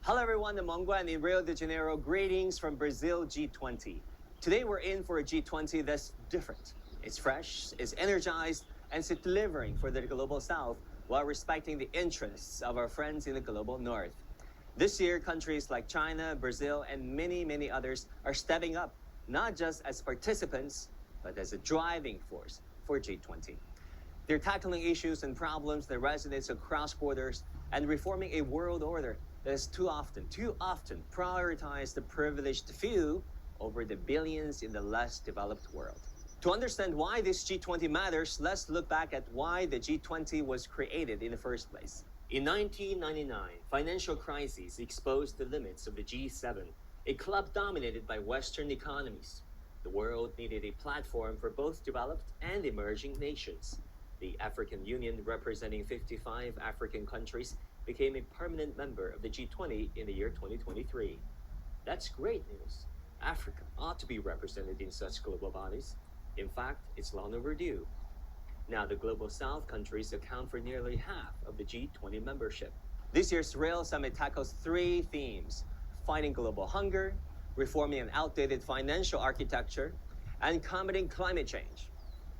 Hello everyone, I'm Mongguan in Rio de Janeiro. Greetings from Brazil G20. Today we're in for a G20 that's different. It's fresh, it's energized, and it's delivering for the global south while respecting the interests of our friends in the global north. This year, countries like China, Brazil, and many others are stepping up, not just as participants, but as a driving force for G20. They're tackling issues and problems that resonate across borders and reforming a world order that has too often prioritized the privileged few over the billions in the less developed world. To understand why this G20 matters, let's look back at why the G20 was created in the first place. In 1999, financial crises exposed the limits of the G7, a club dominated by Western economies. The world needed a platform for both developed and emerging nations. The African Union, representing 55 African countries, became a permanent member of the G20 in the year 2023. That's great news. Africa ought to be represented in such global bodies. In fact, it's long overdue. Now, the Global South countries account for nearly half of the G20 membership. This year's Rail Summit tackles three themes: fighting global hunger, reforming an outdated financial architecture, and combating climate change.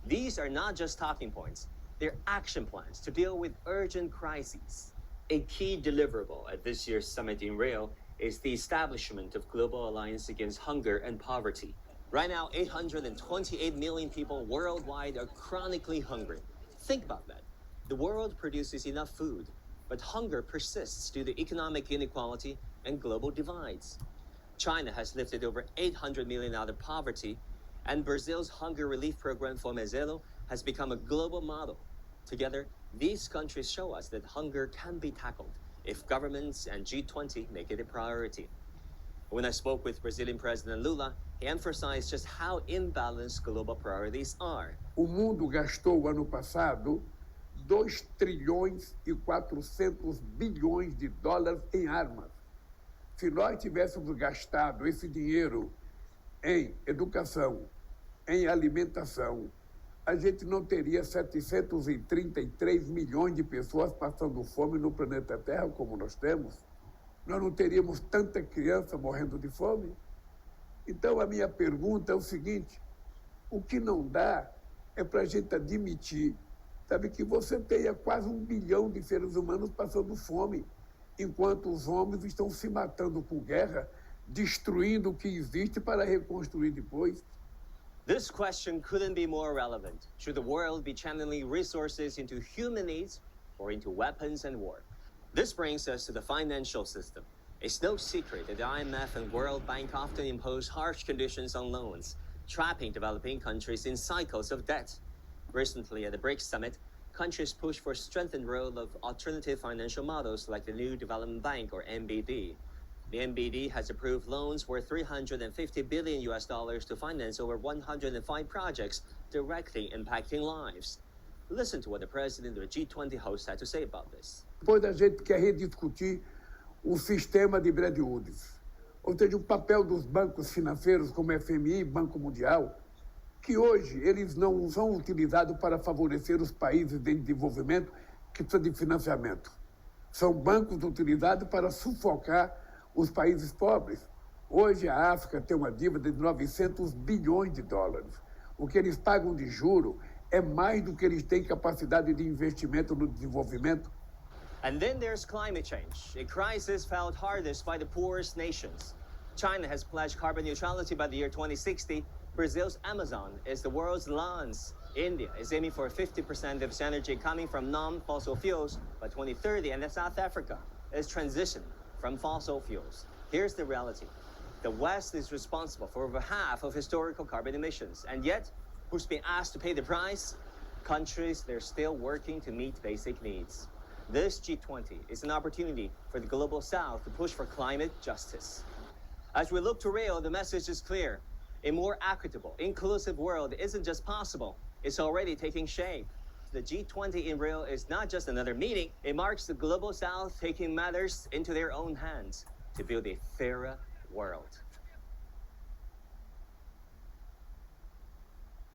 These are not just talking points, they're action plans to deal with urgent crises. A key deliverable at this year's summit in Rio is the establishment of Global Alliance Against Hunger and Poverty. Right now, 828 million people worldwide are chronically hungry. Think about that. The world produces enough food, but hunger persists due to economic inequality and global divides. China has lifted over 800 million out of poverty, and Brazil's hunger relief program, Fomezelo, has become a global model. Together, these countries show us that hunger can be tackled if governments and G20 make it a priority. When I spoke with Brazilian President Lula, he emphasized just how imbalanced global priorities are. O mundo gastou ano passado 2 trilhões e 400 bilhões de dólares em armas. Se nós tivéssemos gastado esse dinheiro em educação, em alimentação, a gente não teria 733 milhões de pessoas passando fome no planeta Terra como nós temos. Nós não teríamos tanta criança morrendo de fome. Então, a minha pergunta é o seguinte: o que não dá é para a gente admitir, sabe, que você tenha quase 1 bilhão de seres humanos passando fome, enquanto os homens estão se matando por guerra, destruindo o que existe para reconstruir depois. This question couldn't be more relevant. Should the world be channeling resources into human needs or into weapons and war? This brings us to the financial system. It's no secret that the IMF and World Bank often impose harsh conditions on loans, trapping developing countries in cycles of debt. Recently, at the BRICS summit, countries pushed for a strengthened role of alternative financial models like the New Development Bank, or NBD. The NBD has approved loans worth $350 billion to finance over 105 projects directly impacting lives. Listen to what the president of the G20 host had to say about this. Depois a gente quer rediscutir o sistema de Bretton Woods, ou seja, o papel dos bancos financeiros como FMI e Banco Mundial, que hoje eles não são utilizados para favorecer os países em desenvolvimento que precisam de financiamento. São bancos utilizados para sufocar os países pobres. Hoje a África tem uma dívida de 900 bilhões de dólares. O que eles pagam de juro é mais do que eles têm capacidade de investimento no desenvolvimento. And then there's climate change, a crisis felt hardest by the poorest nations. China has pledged carbon neutrality by the year 2060. Brazil's Amazon is the world's lawns. India is aiming for 50% of its energy coming from non-fossil fuels by 2030, and South Africa is transitioning from fossil fuels. Here's the reality. The West is responsible for over half of historical carbon emissions, and yet, who's been asked to pay the price? Countries that are still working to meet basic needs. This G20 is an opportunity for the Global South to push for climate justice. As we look to Rio, the message is clear. A more equitable, inclusive world isn't just possible, it's already taking shape. The G20 in Rio is not just another meeting, it marks the Global South taking matters into their own hands to build a fairer world.